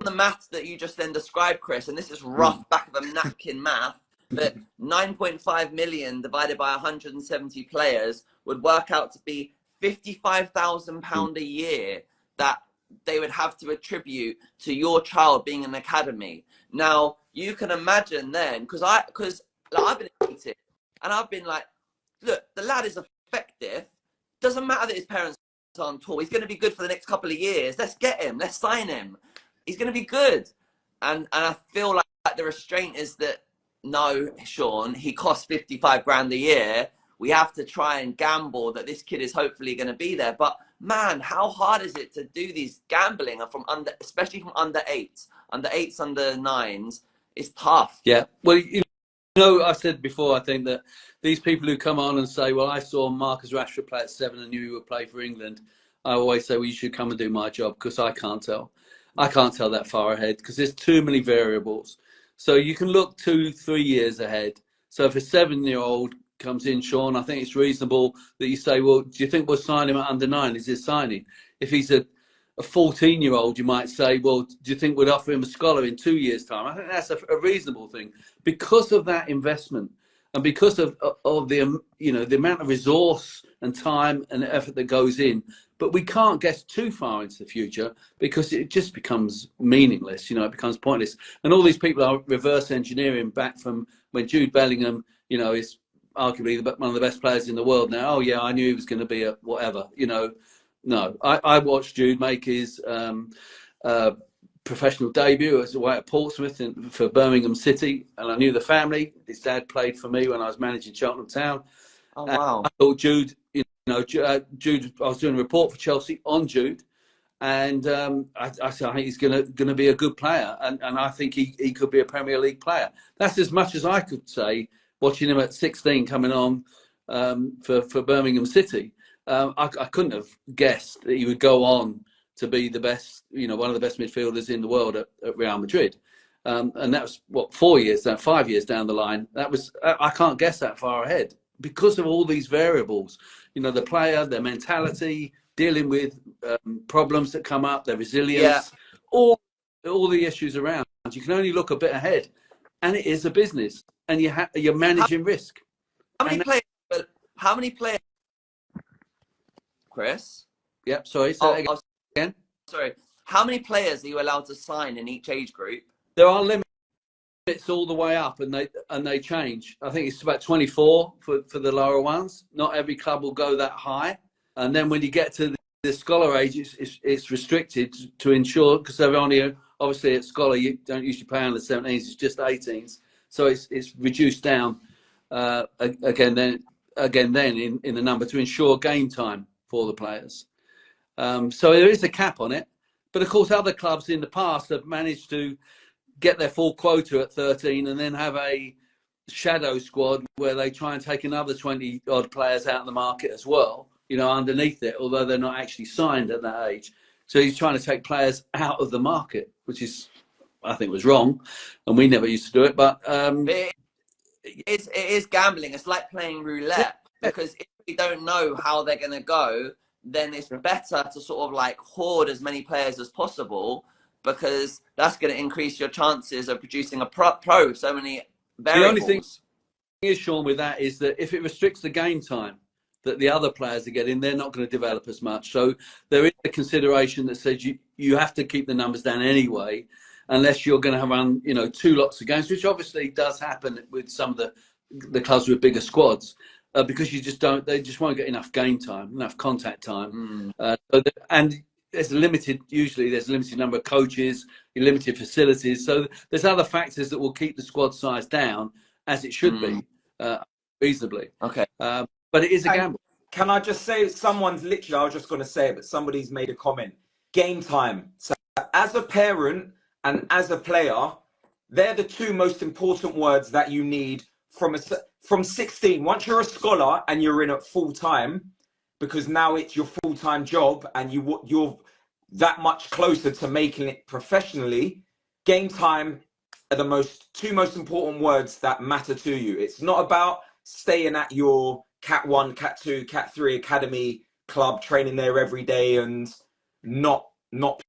the math that you just then described, Chris, and this is rough back of a napkin math, that 9.5 million divided by 170 players would work out to be £55,000 a year that they would have to attribute to your child being in an academy. Now, you can imagine then, because I've been hated, and I've been like, look, the lad is effective. Doesn't matter that his parents aren't tall. He's going to be good for the next couple of years. Let's get him. Let's sign him. He's going to be good. And I feel like the restraint is that, no, Sean, he costs 55 grand a year. We have to try and gamble that this kid is hopefully going to be there. But man, how hard is it to do these gambling especially from under 8s, under 9s? It's tough. Yeah. Well, I said before, I think that these people who come on and say, well, I saw Marcus Rashford play at 7 and knew he would play for England. I always say, well, you should come and do my job, because I can't tell. I can't tell that far ahead because there's too many variables. So you can look 2-3 years ahead. So if a 7-year-old comes in, Sean, I think it's reasonable that you say, well, do you think we'll sign him at under 9? Is his signing? If he's a 14-year-old, you might say, well, do you think we'd offer him a scholar in 2 years' time? I think that's a reasonable thing because of that investment and because of the the amount of resource and time and effort that goes in. But we can't get too far into the future because it just becomes meaningless. It becomes pointless. And all these people are reverse engineering back from when Jude Bellingham, is arguably one of the best players in the world now. Oh yeah, I knew he was going to be a whatever. No, I watched Jude make his professional debut as away at Portsmouth for Birmingham City, and I knew the family. His dad played for me when I was managing Cheltenham Town. Oh wow! I thought Jude, Jude. I was doing a report for Chelsea on Jude, and I said I think he's going to be a good player, and I think he could be a Premier League player. That's as much as I could say watching him at 16 coming on for Birmingham City. I couldn't have guessed that he would go on to be the best, one of the best midfielders in the world at Real Madrid. And that was 5 years down the line. I can't guess that far ahead because of all these variables. The player, their mentality, dealing with problems that come up, their resilience, all the issues around. You can only look a bit ahead, and it is a business, and you're managing risk. How many players? Chris? Yep. Sorry. Say that again. Sorry. How many players are you allowed to sign in each age group? There are limits all the way up, and they change. I think it's about 24 for the lower ones. Not every club will go that high, and then when you get to the scholar age, it's restricted to ensure, because they're only obviously at scholar you don't usually play under 17s. It's just 18s, so it's reduced down again then in the number to ensure game time for the players. So there is a cap on it. But of course, other clubs in the past have managed to get their full quota at 13 and then have a shadow squad where they try and take another 20 odd players out of the market as well, underneath it, although they're not actually signed at that age. So he's trying to take players out of the market, which is I think was wrong, and we never used to do it. But it is gambling. It's like playing roulette, because if we don't know how they're going to go, then it's better to sort of like hoard as many players as possible, because that's going to increase your chances of producing a pro. So many variables. The only thing is, Sean, with that is that if it restricts the game time that the other players are getting, they're not going to develop as much. So there is a consideration that says you have to keep the numbers down anyway, unless you're going to run, 2 lots of games, which obviously does happen with some of the clubs with bigger squads, because they just won't get enough game time, enough contact time. And usually there's a limited number of coaches, limited facilities. So there's other factors that will keep the squad size down, as it should be, reasonably. Okay. But it is a gamble. Can I just say, I was just going to say it, but somebody's made a comment. Game time. So as a parent and as a player, they're the 2 most important words that you need from 16. Once you're a scholar and you're in it full time, because now it's your full-time job and you're that much closer to making it professionally, game time are the 2 most important words that matter to you. It's not about staying at your Cat 1, Cat 2, Cat 3 academy club, training there every day and not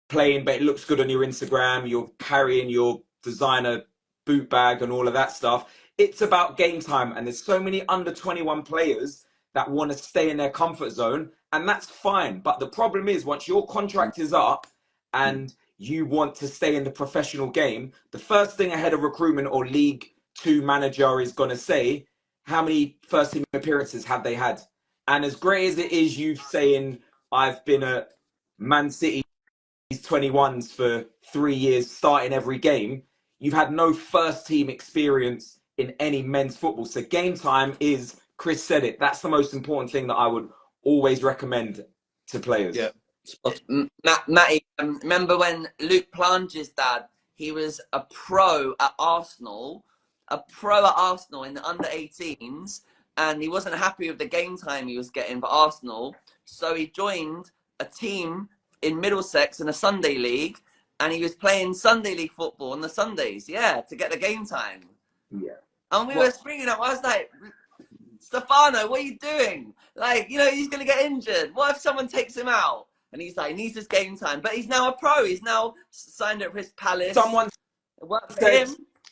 playing, but it looks good on your Instagram, you're carrying your designer boot bag and all of that stuff. It's about game time, and there's so many under 21 players that want to stay in their comfort zone, and that's fine. But the problem is, once your contract is up and you want to stay in the professional game, the first thing a head of recruitment or League 2 manager is going to say, how many first team appearances have they had? And as great as it is you saying, I've been at Man City's 21s for 3 years, starting every game, you've had no first team experience in any men's football. So game time is, Chris said it, that's the most important thing that I would always recommend to players. Yeah. Matty, remember when Luke Plange's dad, he was a pro at Arsenal in the under 18s, and he wasn't happy with the game time he was getting for Arsenal, so he joined a team in Middlesex in a Sunday league, and he was playing Sunday league football on the Sundays, to get the game time. Yeah. And we were springing up. I was like, Stefano, what are you doing? Like, he's going to get injured. What if someone takes him out? And he's like, he needs his game time. But he's now a pro. He's now signed up for his Palace.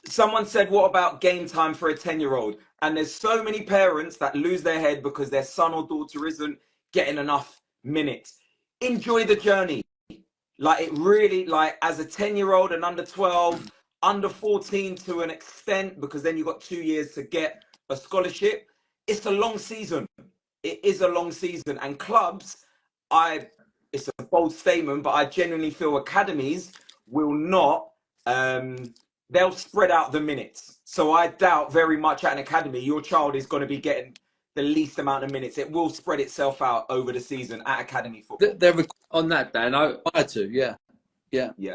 Someone said, what about game time for a 10-year-old? And there's so many parents that lose their head because their son or daughter isn't getting enough minutes. Enjoy the journey. Like, it really, like, as a 10-year-old and under 12, under 14 to an extent, because then you've got 2 years to get a scholarship. It's a long season. It is a long season. And clubs, it's a bold statement, but I genuinely feel academies will not, they'll spread out the minutes. So I doubt very much at an academy, your child is going to be getting the least amount of minutes. It will spread itself out over the season at academy football. On that, Dan, I had to, yeah.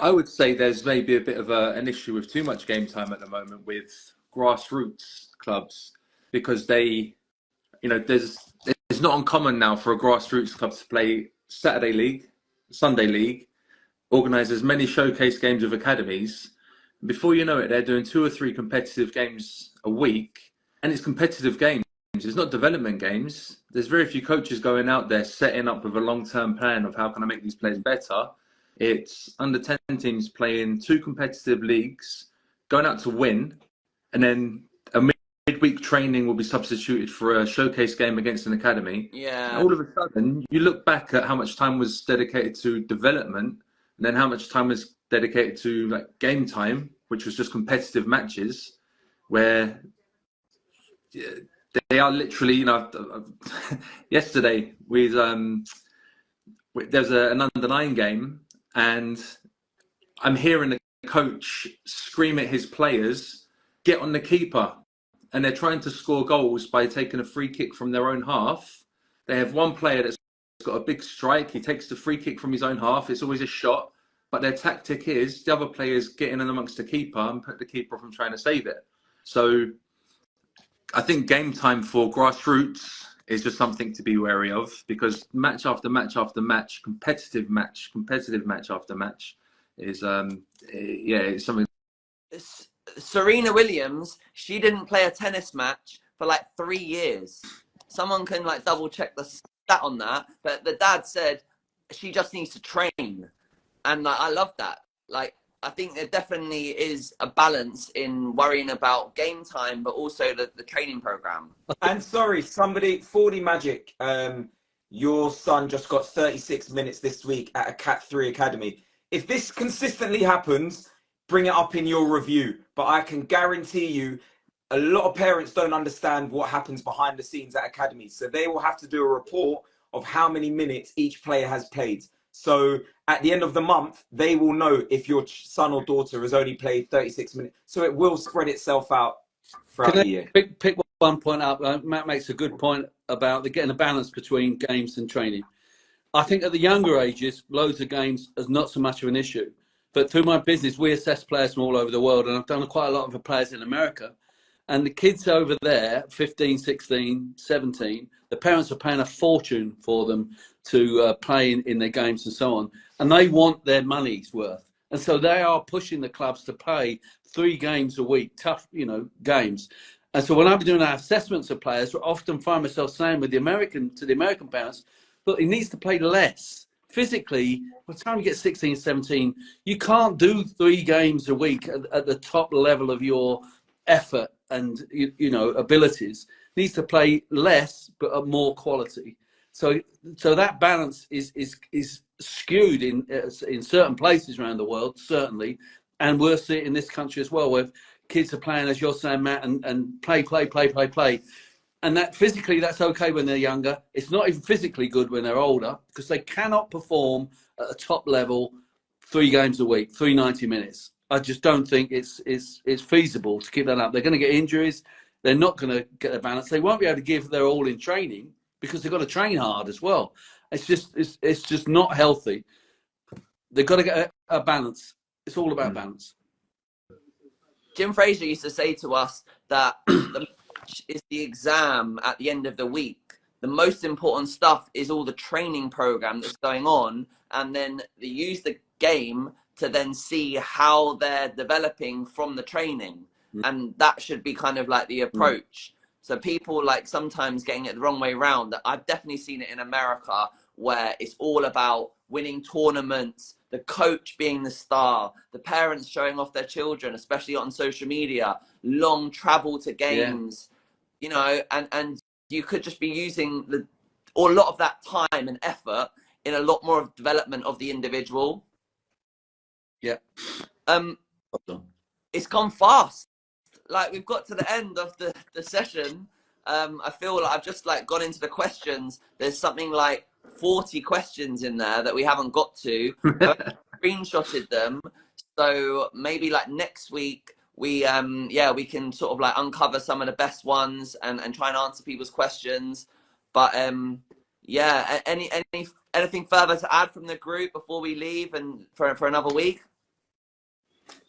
I would say there's maybe a bit of an issue with too much game time at the moment with grassroots clubs, because it's not uncommon now for a grassroots club to play Saturday league, Sunday league, organise as many showcase games of academies. Before you know it, they're doing 2 or 3 competitive games a week, and it's competitive games. It's not development games. There's very few coaches going out there setting up with a long-term plan of how can I make these players better. It's under 10 teams playing 2 competitive leagues, going out to win, and then a midweek training will be substituted for a showcase game against an academy. Yeah. And all of a sudden, you look back at how much time was dedicated to development, and then how much time was dedicated to like game time, which was just competitive matches, where they are literally, yesterday there's an under-9 game, and I'm hearing the coach scream at his players, get on the keeper. And they're trying to score goals by taking a free kick from their own half. They have one player that's got a big strike. He takes the free kick from his own half. It's always a shot. But their tactic is the other players get in amongst the keeper and put the keeper from trying to save it. So I think game time for grassroots is just something to be wary of, because match after match after match, competitive match after match is, it's something Serena Williams, she didn't play a tennis match for like 3 years. Someone can like double check the stat on that, but the dad said she just needs to train, and like, I love that. Like, I think there definitely is a balance in worrying about game time, but also the training program. And sorry, somebody, 40 Magic, your son just got 36 minutes this week at a Cat 3 academy. If this consistently happens, bring it up in your review. But I can guarantee you, a lot of parents don't understand what happens behind the scenes at academies. So they will have to do a report of how many minutes each player has played. So at the end of the month, they will know if your son or daughter has only played 36 minutes. So it will spread itself out throughout the year. Pick one point up. Matt makes a good point about getting a balance between games and training. I think at the younger ages, loads of games is not so much of an issue. But through my business, we assess players from all over the world, and I've done quite a lot of players in America. And the kids over there, 15, 16, 17, the parents are paying a fortune for them to play in their games and so on. And they want their money's worth. And so they are pushing the clubs to play 3 games a week, tough, games. And so when I'm doing our assessments of players, I often find myself saying to the American parents, look, he needs to play less. Physically, by the time you get 16, 17, you can't do 3 games a week at the top level of your effort and abilities. Needs to play less but at more quality. So that balance is skewed in certain places around the world, certainly, and we'll see it in this country as well, where kids are playing, as you're saying, Matt, and play, and that physically that's okay when they're younger. It's not even physically good when they're older, because they cannot perform at a top level 3 games a week, 90 minutes. I just don't think it's feasible to keep that up. They're going to get injuries. They're not going to get a balance. They won't be able to give their all in training because they've got to train hard as well. It's just not healthy. They've got to get a balance. It's all about balance. Jim Fraser used to say to us that the match is the exam at the end of the week. The most important stuff is all the training program that's going on, and then they use the game to then see how they're developing from the training. And that should be kind of like the approach. So people like sometimes getting it the wrong way around. I've definitely seen it in America, where it's all about winning tournaments, the coach being the star, the parents showing off their children, especially on social media, long travel to games, and you could just be using a lot of that time and effort in a lot more of development of the individual. Yeah. It's gone fast. Like, we've got to the end of the session. I feel like I've just like gone into the questions. There's something like 40 questions in there that we haven't got to. I've screenshotted them. So maybe like next week we can sort of like uncover some of the best ones and try and answer people's questions. But anything further to add from the group before we leave and for another week?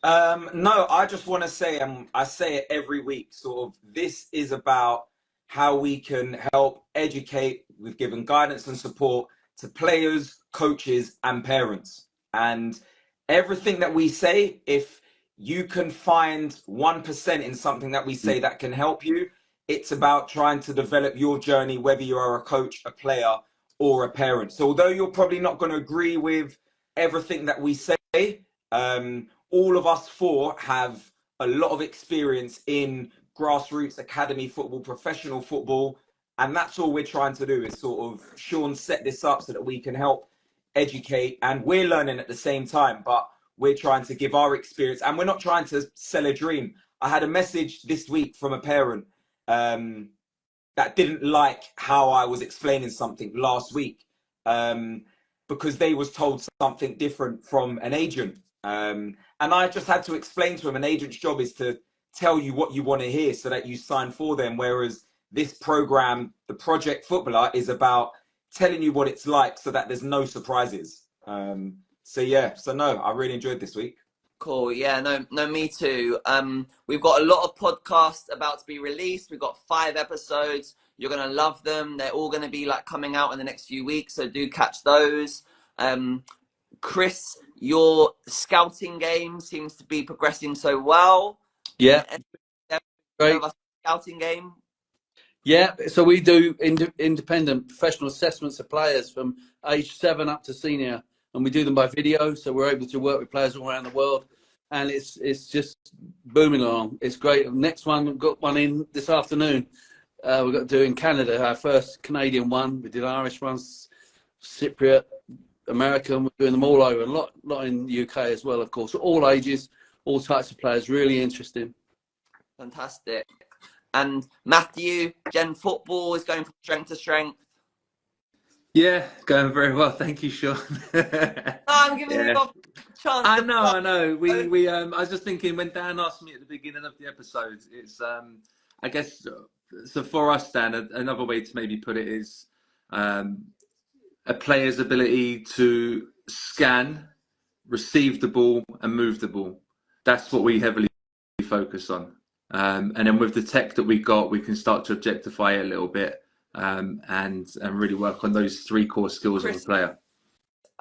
No, I just want to say, I say it every week, sort of, this is about how we can help educate. We've given guidance and support to players, coaches, and parents. And everything that we say, if you can find 1% in something that we say that can help you, it's about trying to develop your journey, whether you are a coach, a player, or a parent. So although you're probably not going to agree with everything that we say, all of us 4 have a lot of experience in grassroots, academy football, professional football. And that's all we're trying to do, is sort of, Sean set this up so that we can help educate, and we're learning at the same time, but we're trying to give our experience, and we're not trying to sell a dream. I had a message this week from a parent that didn't like how I was explaining something last week because they was told something different from an agent. And I just had to explain to him, an agent's job is to tell you what you want to hear so that you sign for them. Whereas this program, the Project Footballer, is about telling you what it's like so that there's no surprises. So no, I really enjoyed this week. Cool. Yeah, no, me too. We've got a lot of podcasts about to be released. We've got 5 episodes. You're going to love them. They're all going to be like coming out in the next few weeks. So do catch those. Chris Your scouting game seems to be progressing so well. Yeah, Great. Scouting game. Yeah, so we do independent professional assessments of players from age 7 up to senior, and we do them by video, so we're able to work with players all around the world, and it's just booming along. It's great. Next one, we've got one in this afternoon. We've got to do in Canada, our first Canadian one. We did Irish ones, Cypriot, American. We're doing them all over, a lot in the UK as well, of course. All ages, all types of players. Really interesting. Fantastic. And Matthew, Gen Football is going from strength to strength. Yeah, going very well. Thank you, Sean. I'm giving you a chance. I know. We I was just thinking when Dan asked me at the beginning of the episode, it's I guess so for us, Dan, another way to maybe put it is a player's ability to scan, receive the ball, and move the ball. That's what we heavily focus on. And then with the tech that we got, we can start to objectify it a little bit and really work on those 3 core skills of a player.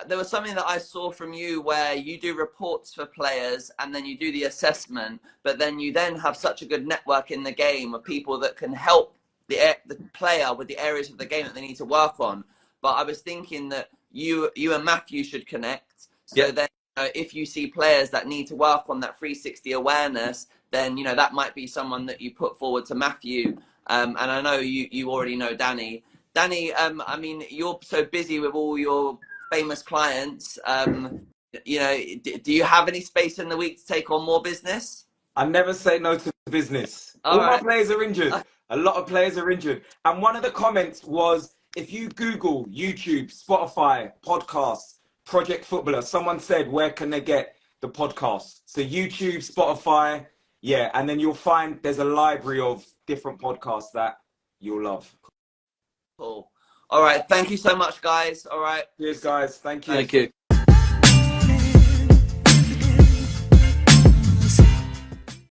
There was something that I saw from you where you do reports for players and then you do the assessment, but then you then have such a good network in the game of people that can help the player with the areas of the game that they need to work on. But I was thinking that you and Matthew should connect. So then if you see players that need to work on that 360 awareness, then that might be someone that you put forward to Matthew. And I know you already know Danny. Danny, I mean, you're so busy with all your famous clients. Do you have any space in the week to take on more business? I never say no to business. All my players are injured. A lot of players are injured. And one of the comments was, if you Google YouTube, Spotify, podcasts, Project Footballer, someone said, where can they get the podcast? So YouTube, Spotify, and then you'll find there's a library of different podcasts that you'll love. Cool. All right. Thank you so much, guys. All right. Cheers, guys. Thank you. Thank you.